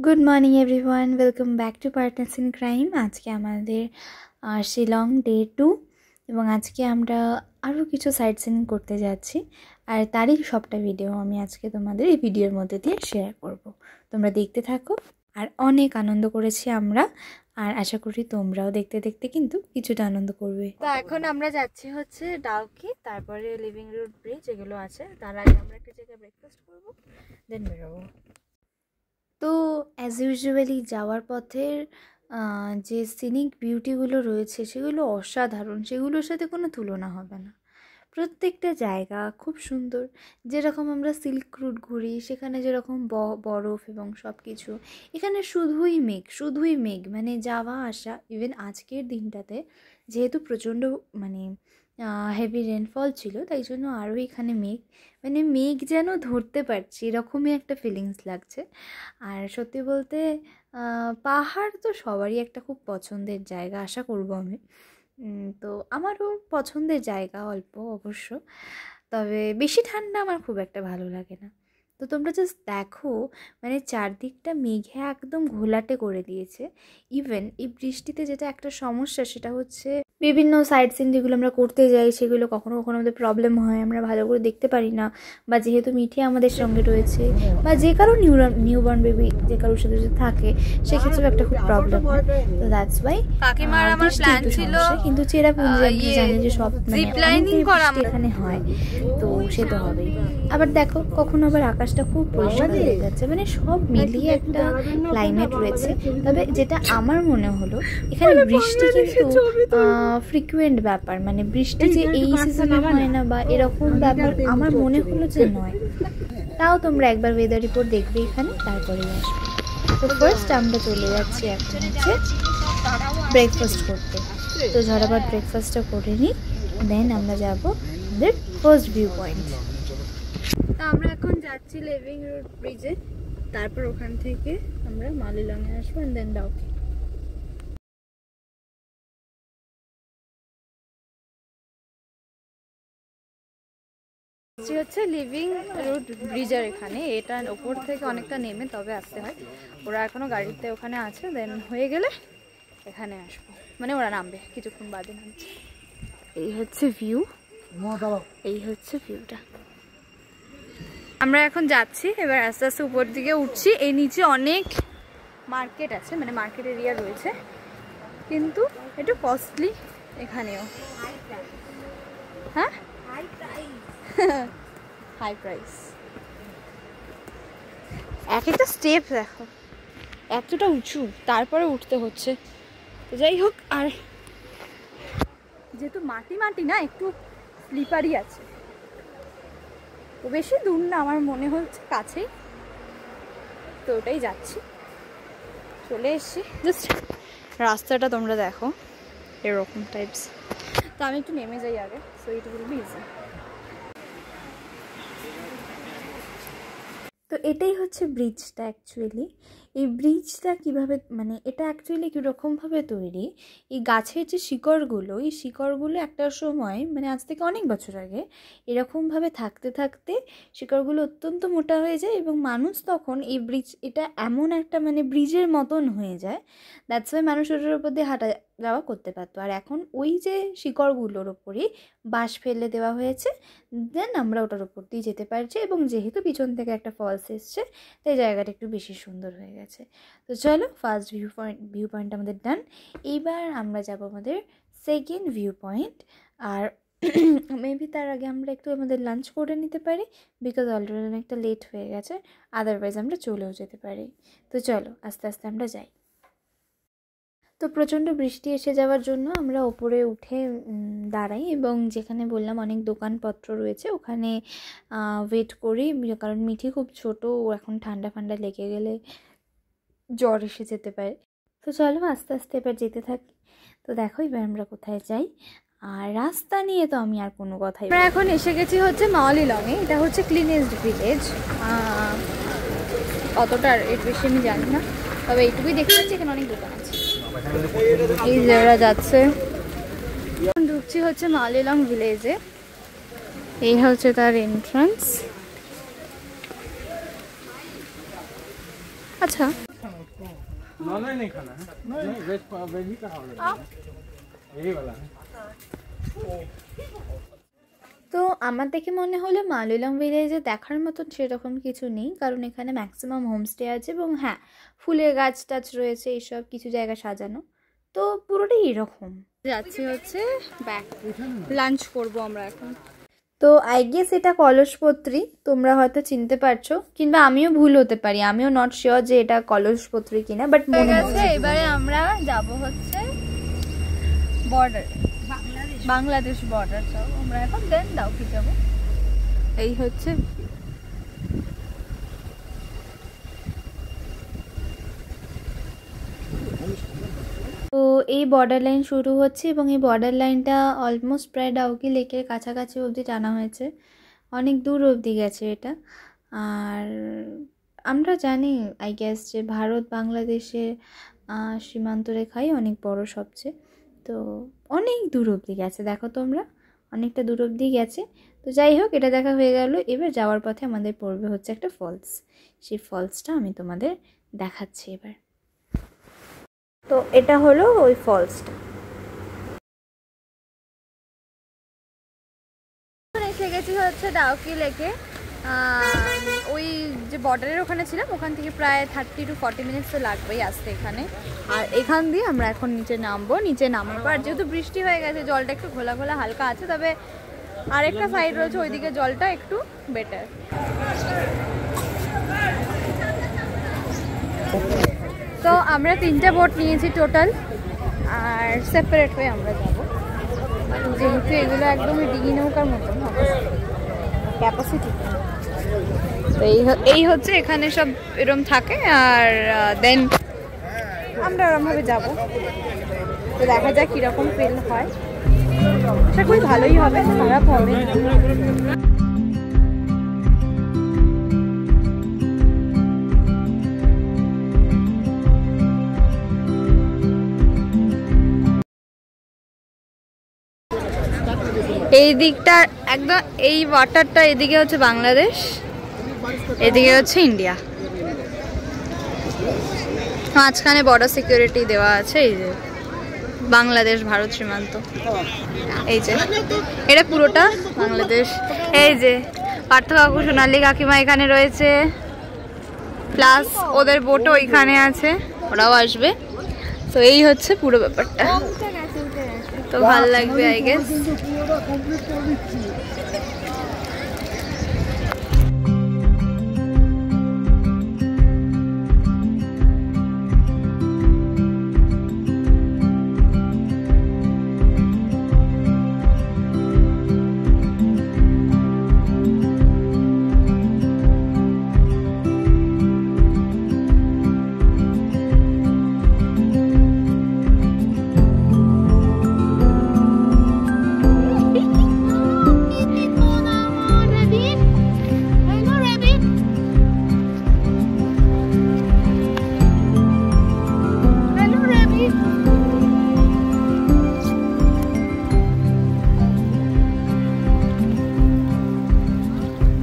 Good morning everyone, welcome back to partners in crime. আজকে আমাদের Shillong day 2 এবং আজকে আমরা আরও কিছু সাইট সিন করতে যাচ্ছি, আর তারই সবটা ভিডিও আমি আজকে তোমাদের এই ভিডিওর মধ্যে দিয়ে শেয়ার করব। তোমরা দেখতে থাকো। আর অনেক আনন্দ করেছি আমরা, আর আশা করি তোমরাও দেখতে দেখতে কিন্তু কিছুটা আনন্দ করবে। তো এখন আমরা যাচ্ছি হচ্ছে ডাউকি, তারপরে লিভিং রুট ব্রিজ এগুলো আছে। তার আগে আমরা একটা জায়গায় ব্রেকফাস্ট করবো, দেন বেরোবো। তো অ্যাজ ইউজুয়ালি যাওয়ার পথের যে সিনিক বিউটিগুলো রয়েছে সেগুলো অসাধারণ, সেগুলোর সাথে কোনো তুলনা হবে না। প্রত্যেকটা জায়গা খুব সুন্দর। যেরকম আমরা সিল্ক রুট ঘুরি সেখানে যেরকম বরফ এবং সব কিছু, এখানে শুধুই মেঘ, মানে যাওয়া আসা। ইভেন আজকের দিনটাতে যেহেতু প্রচণ্ড হেভি রেনফল ছিল, তাই জন্য আরও এখানে মেঘ যেন ধরতে পারছি, এরকমই একটা ফিলিংস লাগছে। আর সত্যি বলতে পাহাড় তো সবারই একটা খুব পছন্দের জায়গা, আশা করবো আমি। তো আমারও পছন্দের জায়গা অল্প অবশ্য, তবে বেশি ঠান্ডা আমার খুব একটা ভালো লাগে না। তো তোমরা জাস্ট দেখো, মানে চারদিকটা মেঘে একদম ঘোলাটে করে দিয়েছে। ইভেন এই বৃষ্টিতে যেটা একটা সমস্যা, সেটা হচ্ছে বিভিন্ন সাইট সিন যেগুলো আমরা করতে যাই সেগুলো কখনো কখনো আমাদের প্রবলেম হয়, আমরা ভালো করে দেখতে পারি না। বা যেহেতু মিঠি আমাদের সঙ্গে রয়েছে, বা যে কারো নিউবর্ন বেবি যে কারোর সাথে যদি থাকে, সেক্ষেত্রেও একটা খুব প্রবলেম হয়। তো দ্যাটস ওয়াই কাকিমার আমার প্ল্যান ছিল, কিন্তু চেরাপুঞ্জি আমি জানি যে সব এখানে হয়, তো সে তো হবেই। আবার দেখো কখনো আবার আকাশটা খুব পরিষ্কার হয়ে যাচ্ছে, মানে সব মিলিয়ে একটা ক্লাইমেট রয়েছে। তবে যেটা আমার মনে হলো, এখানে বৃষ্টি কিন্তু ফ্রিকুয়েন্ট ব্যাপার, মানে বৃষ্টি যে এই সিজনে হয় না বা এরকম ব্যাপার আমার মনে হলো যে নয়। তাও তোমরা একবার ওয়েদার রিপোর্ট দেখবে এখানে, তারপরেই আসবে। তো ফার্স্ট আমরা চলে যাচ্ছি এখন হচ্ছে ব্রেকফাস্ট করতে। তো ঝটাপট ব্রেকফাস্টটা করে নিই, দেন আমরা যাব আমাদের ফার্স্ট ভিউ পয়েন্ট। তো আমরা এখন যাচ্ছি লিভিং রুট ব্রিজে, তারপর ওখান থেকে আমরা মালিলংয়ে আসবো, দেন ডাউকি। হচ্ছে লিভিং রুট ব্রিজের এখানে, এটার ওপর থেকে অনেকটা নেমে তবে আসতে হয়। ওরা এখনো গাড়িতে ওখানে আছে, দেন হয়ে গেলে এখানে আসবো, মানে ওরা নামবে কিছুক্ষণ বাদে নামছে। এই হচ্ছে ভিউটা। আমরা এখন যাচ্ছি, এবার আস্তে আস্তে উপর দিকে উঠছি। এই নিচে অনেক মার্কেট আছে, মানে মার্কেট এরিয়া রয়েছে, কিন্তু একটু কস্টলি এখানেও। হ্যাঁ, হাই প্রাইস। এক একটা স্টেপ দেখো এতটা উঁচু, তারপরে উঠতে হচ্ছে। তো যাই হোক, আর যেহেতু মাটি না, একটু স্লিপারি আছে, তো বেশি দূর না, আমার মনে হচ্ছে কাছেই। তো ওটাই যাচ্ছি, চলে এসছি। জাস্ট রাস্তাটা তোমরা দেখো এরকম টাইপস। তো আমি একটু নেমে যাই আগে, so it will be easy. তো এটাই হচ্ছে ব্রিজটা অ্যাকচুয়ালি। এই ব্রিজটা কিভাবে, মানে এটা অ্যাকচুয়ালি কীরকমভাবে তৈরি, এই গাছের যে শিকড়গুলো, এই শিকড়গুলো একটা সময়, মানে আজ থেকে অনেক বছর আগে, এরকমভাবে থাকতে থাকতে শিকড়গুলো অত্যন্ত মোটা হয়ে যায়, এবং মানুষ তখন এই এটা এমন একটা মানে ব্রিজের মতন হয়ে যায়, দ্যাটস ওয়াই মানুষ ওটার উপর দিয়ে হাঁটা যাওয়া করতে পারতো। আর এখন ওই যে শিকড়গুলোর ওপরেই বাঁশ ফেলে দেওয়া হয়েছে, দেন আমরা ওটার ওপর দিয়ে যেতে পারছি। এবং যেহেতু পিছন থেকে একটা ফলস এসছে, তাই জায়গাটা একটু বেশি সুন্দর হয়ে গেছে। তো চলো, ফার্স্ট ভিউ পয়েন্ট আমাদের ডান। এইবার আমরা যাব আমাদের সেকেন্ড ভিউ পয়েন্ট। আর মেবি তার আগে আমরা একটু আমাদের লাঞ্চ করে নিতে পারি, বিকজ অলরেডি অনেকটা লেট হয়ে গেছে, আদারওয়াইজ আমরা চলেও যেতে পারি। তো চলো আস্তে আস্তে আমরা যাই। তো প্রচণ্ড বৃষ্টি এসে যাওয়ার জন্য আমরা ওপরে উঠে দাঁড়াই, এবং যেখানে বললাম অনেক দোকানপত্র রয়েছে ওখানে ওয়েট করি, কারণ মিঠি খুব ছোট, ও এখন ঠান্ডা লেগে গেলে জ্বর এসে যেতে পারে। তো চলো আস্তে আস্তে এবার যেতে থাকি। তো দেখো এবার আমরা কোথায় যাই, আর রাস্তা নিয়ে তো আমি আর কোনো কথাই। আমরা এখন এসে গেছি হচ্ছে মালিলংয়ে। এটা হচ্ছে ক্লিনেস্ট ভিলেজ। কতটা এর বেশি আমি জানি না, তবে এইটুকুই দেখতে পাচ্ছি এখানে অনেক দোকান আছে। এই যারা যাচ্ছে, ঢুকছি হচ্ছে মালিলং ভিলেজে। এই হচ্ছে তার এন্ট্রান্স। আচ্ছা, नॉनवेज नहीं खाना है? नहीं, वेज ही कहा यही वाला है। তো আমার দেখে মনে হলো মালুলাম ভিলেজে দেখার মতন সেরকম কিছু নেই, কারণ এখানে ম্যাক্সিমাম হোমস্টে আছে এবং হ্যাঁ ফুলের গাছ টাছ রয়েছে, এইসব কিছু জায়গা সাজানো, তো পুরোটাই এরকম। যাচ্ছি হচ্ছে ব্যাক লাঞ্চ করব আমরা এখন। তো আই গেস এটা কলসপত্রী, তোমরা হয়তো চিনতে পারছো, কিংবা আমিও ভুল হতে পারি, আমিও নট শিওর যে এটা কলসপত্রী কিনা, বাট মনে হচ্ছে। এবারে আমরা যাব হচ্ছে বর্ডার, বাংলাদেশ বর্ডার যাব আমরা এখন, দেন ডাউকি যাব। এই হচ্ছে তো এই বর্ডার লাইন শুরু হচ্ছে এবং এই বর্ডার লাইনটা অলমোস্ট প্রায় ডাউকি লেকের কাছাকাছি অবধি টানা হয়েছে, অনেক দূর অবধি গেছে এটা। আর আমরা জানি আই গেস যে ভারত বাংলাদেশের সীমান্ত রেখাই অনেক বড় সবচেয়ে, তো অনেক দূর অবধি গেছে, দেখো তোমরা অনেকটা দূর অবধি গেছে। তো যাই হোক, এটা দেখা হয়ে গেল। এবার যাওয়ার পথে আমাদের পড়বে হচ্ছে একটা ফলস, সেই ফলসটা আমি তোমাদের দেখাচ্ছি এবার। তো এটা হলো ওই ফলসটা। এসে গেছি হচ্ছে ডাউকি লেকে। ওই যে বর্ডারের ওখানে ছিলাম, ওখান থেকে প্রায় 30 to 40 মিনিটস তো লাগবেই আসতে এখানে। আর এখান দিয়ে আমরা এখন নিচে নামবো। নিচে নামার পর যেহেতু বৃষ্টি হয়ে গেছে, জলটা একটু ঘোলা ঘোলা হালকা আছে, তবে আরেকটা সাইড রয়েছে ওইদিকে জলটা একটু বেটার। তো আমরা 3টে বোট নিয়েছি টোটাল, আর সেপারেট হয়ে আমরা যাব, যেহেতু এগুলো একদমই ডিঙি নৌকার মতন হবে ক্যাপাসিটি। তো এই হচ্ছে এখানে সব এরম থাকে, আর দেন আমরা ওরমভাবে যাব। তো দেখা যাক কীরকম ফিল হয়, আশা করি ভালোই হবে, খারাপ হবে। এই দিকটা একদম, এই ওয়াটারটা এদিকে হচ্ছে বাংলাদেশ, এদিকে হচ্ছে ইন্ডিয়া, মাঝখানে বর্ডার সিকিউরিটি দেওয়া আছে। এই যে বাংলাদেশ ভারত সীমান্ত, এই যে এটা পুরোটা বাংলাদেশ। এই যে পার্থ কাকু সোনালী কাকিমা এখানে রয়েছে, প্লাস ওদের বোটও ওইখানে আছে, ওরাও আসবে। তো এই হচ্ছে পুরো ব্যাপারটা, তো ভালো লাগবে আই গেস।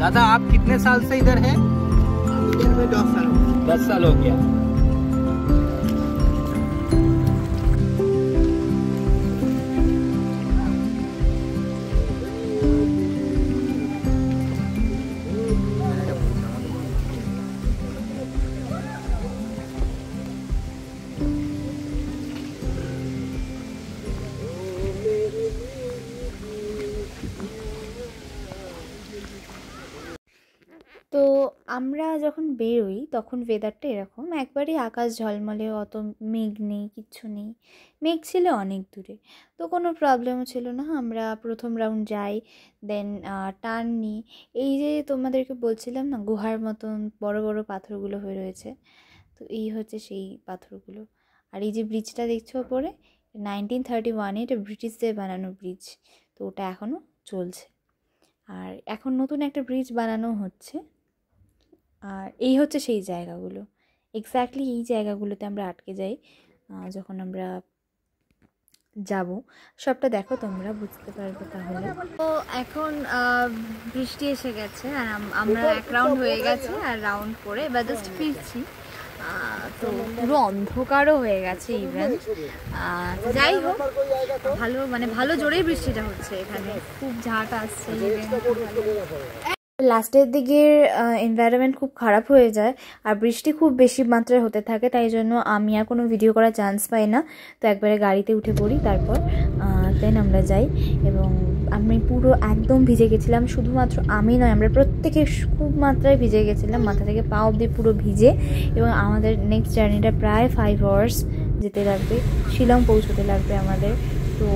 दादा आप कितने साल से इधर हैं? 10 साल हो गया। তো আমরা যখন বেরোই তখন ওয়েদারটা এরকম, একবারই আকাশ ঝলমলে, অত মেঘ নেই, কিচ্ছু নেই, মেঘ ছিল অনেক দূরে, তো কোনো প্রবলেমও ছিল না। আমরা প্রথম রাউন্ড যাই, দেন টার্ন নিই। এই যে তোমাদেরকে বলছিলাম না গুহার মতন বড় বড় পাথরগুলো হয়ে রয়েছে, তো এই হচ্ছে সেই পাথরগুলো। আর এই যে ব্রিজটা দেখছো ওপরে, 1931-এ এটা ব্রিটিশদের বানানো ব্রিজ, তো ওটা এখনও চলছে। আর এখন নতুন একটা ব্রিজ বানানো হচ্ছে। আর এই হচ্ছে সেই জায়গাগুলো, এক্স্যাক্টলি এই জায়গাগুলোতে আমরা আটকে যাই যখন আমরা যাব। সবটা দেখো, তোমরা বুঝতে পারবে তাহলে। তো এখন বৃষ্টি এসে গেছে, আর আমরা এক রাউন্ড হয়ে গেছে, আর রাউন্ড করে এবার জাস্ট ফিরছি। তো পুরো অন্ধকারও হয়ে গেছে ইভেন। যাই হোক, ভালো মানে ভালো জোরেই বৃষ্টিটা হচ্ছে এখানে, খুব ঝাঁট আসছে। লাস্টের দিকের এনভায়রনমেন্ট খুব খারাপ হয়ে যায় আর বৃষ্টি খুব বেশি মাত্রায় হতে থাকে, তাই জন্য আমি আর কোনো ভিডিও করার চান্স পাই না। তো একবারে গাড়িতে উঠে পড়ি, তারপর দেন আমরা যাই। এবং আমি পুরো একদম ভিজে গেছিলাম, শুধুমাত্র আমি নয়, আমরা প্রত্যেকে খুব মাত্রায় ভিজে গেছিলাম, মাথা থেকে পা অবধি পুরো ভিজে। এবং আমাদের নেক্সট জার্নিটা প্রায় 5 আওয়ার্স যেতে লাগবে, শিলং পৌঁছতে লাগবে আমাদের। তো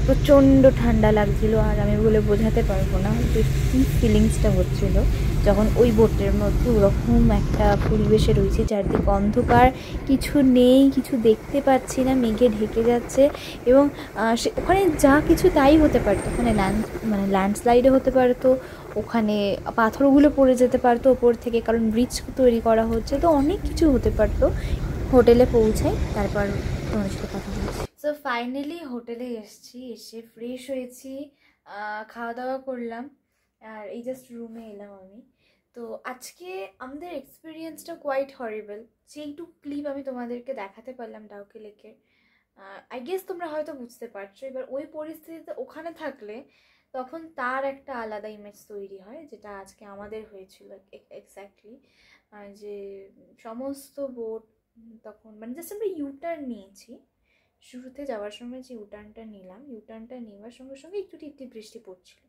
প্রচণ্ড ঠান্ডা লাগছিল, আর আমি বলে বোঝাতে পারবো না যে কী ফিলিংসটা হচ্ছিলো যখন ওই বোটের মধ্যে ওরকম একটা পরিবেশে রয়েছে, চারদিকে অন্ধকার, কিছু নেই, কিছু দেখতে পাচ্ছি না, মেঘে ঢেকে যাচ্ছে। এবং ওখানে যা কিছু তাই হতে পারতো, ওখানে ল্যান্ডস্লাইডে হতে পারতো, ওখানে পাথরগুলো পড়ে যেতে পারতো ওপর থেকে, কারণ ব্রিজ তৈরি করা হচ্ছে, তো অনেক কিছু হতে পারতো। হোটেলে পৌঁছাই, তারপর তোমার সাথে কথা বলছি। সো ফাইনালি হোটেলে এসেছি, এসে ফ্রেশ হয়েছি, খাওয়া দাওয়া করলাম, আর এই জাস্ট রুমে এলাম আমি। তো আজকে আমাদের এক্সপিরিয়েন্সটা কোয়াইট হরিবল। যেইটুকু ক্লিপ আমি তোমাদেরকে দেখাতে পারলাম ডাউকি লেকের, আই গেস তোমরা হয়তো বুঝতে পারছো। এবার ওই পরিস্থিতিতে ওখানে থাকলে তখন তার একটা আলাদা ইমেজ তৈরি হয়, যেটা আজকে আমাদের হয়েছিল এক্স্যাক্টলি। যে সমস্ত বোট তখন মানে জাস্ট আমরা ইউটার্ন নিয়েছি, শুরুতে যাওয়ার সময় যে ইউটার্নটা নিলাম, ইউটার্নটা নেওয়ার সঙ্গে সঙ্গে একটু টিপটিপ বৃষ্টি পড়ছিল।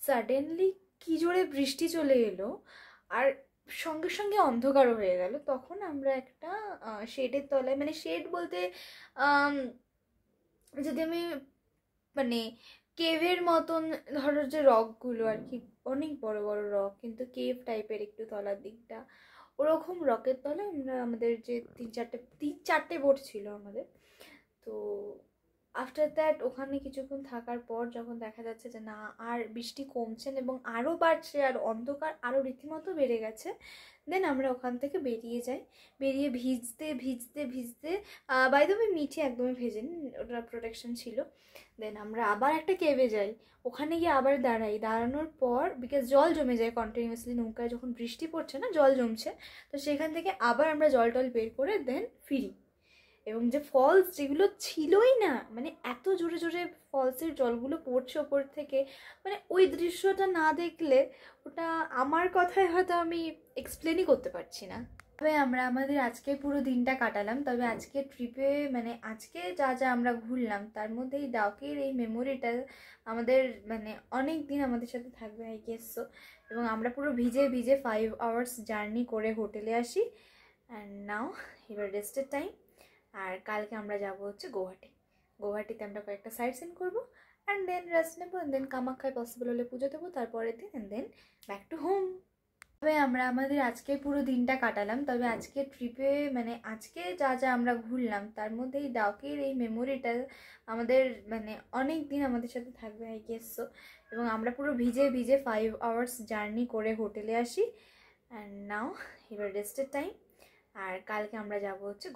সাডেনলি কি জোরে বৃষ্টি চলে এলো, আর সঙ্গে সঙ্গে অন্ধকারও হয়ে গেল। তখন আমরা একটা শেডের তলায়, মানে শেড বলতে যদি আমি মানে কেভের মতন, ধরো যে রকগুলো আর কি, অনেক বড় বড় রক, কিন্তু কেভ টাইপের একটু তলার দিকটা, ওরকম রকের তলায় আমরা আমাদের যে তিন চারটে বোট ছিল আমাদের। তো আফটার দ্যাট ওখানে কিছুক্ষণ থাকার পর যখন দেখা যাচ্ছে যে না আর বৃষ্টি কমছে এবং আরও বাড়ছে, আর অন্ধকার আরও রীতিমতো বেড়ে গেছে, দেন আমরা ওখান থেকে বেরিয়ে যাই। বেরিয়ে ভিজতে ভিজতে ভিজতে বাই দ্য ওয়ে মিঠি একদমই ভেজেনি, ওটা প্রোটেকশন ছিল। দেন আমরা আবার একটা কেভে যাই, ওখানে গিয়ে আবার দাঁড়ানোর পর বিকজ জল জমে যায় কন্টিনিউয়াসলি, নৌকায় যখন বৃষ্টি পড়ছে না জল জমছে, তো সেখান থেকে আবার আমরা জল টল বের করে দেন ফিরি। এবং যে ফলস যেগুলো ছিলই না, মানে এত জোরে জোরে ফলসের জলগুলো পড়ছে ওপর থেকে, মানে ওই দৃশ্যটা না দেখলে ওটা আমার কথায় হয়তো আমি এক্সপ্লেনই করতে পারছি না। তবে আমরা আমাদের আজকে পুরো দিনটা কাটালাম। তবে আজকে ট্রিপে মানে আজকে যা যা আমরা ঘুরলাম তার মধ্যে এই ডাউকির এই মেমোরিটা আমাদের মানে অনেক দিন আমাদের সাথে থাকবে আই গেস সো। এবং আমরা পুরো ভিজে ভিজে 5 আওয়ার্স জার্নি করে হোটেলে আসি। অ্যান্ড নাও এবার রেস্টের টাইম। আর কালকে আমরা যাব হচ্ছে গুয়াহাটিতে আমরা কয়েকটা সাইট সিন করবো, অ্যান্ড দেন রেস্ট নেবো, অ্যান্ড দেন কামাখ্যায় পসিবল হলে পুজো দেবো তারপরের দিন, and then back to home. তবে আমরা আমাদের আজকে পুরো দিনটা কাটালাম। তবে আজকে ট্রিপে মানে আজকে যা যা আমরা ঘুরলাম তার মধ্যে এই ডাউকির এই মেমোরিটা আমাদের মানে অনেক দিন আমাদের সাথে থাকবে আই গেস সো। এবং আমরা পুরো ভিজে ভিজে 5 আওয়ার্স জার্নি করে হোটেলে আসি। অ্যান্ড নাও এবার রেস্টের টাইম। আর কালকে আমরা যাব হচ্ছে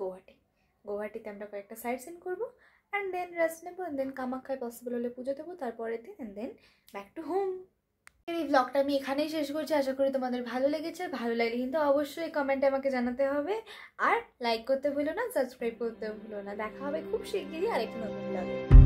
গুয়াহাটিতে আমরা কয়েকটা সাইট সিন করবো, অ্যান্ড দেন রেস্ট নেবো, অ্যান্ড দেন কামাখ্যায় পসিবল হলে পুজো দেবো তারপরের দিন, and then back to home. এই ব্লগটা আমি এখানেই শেষ করছি। আশা করি তোমাদের ভালো লেগেছে। ভালো লাগলে কিন্তু অবশ্যই কমেন্টে আমাকে জানাতে হবে, আর লাইক করতে ভুলো না, সাবস্ক্রাইব করতে ভুলো না। দেখা হবে খুব শিগগিরই আরেকটা নতুন ব্লগে।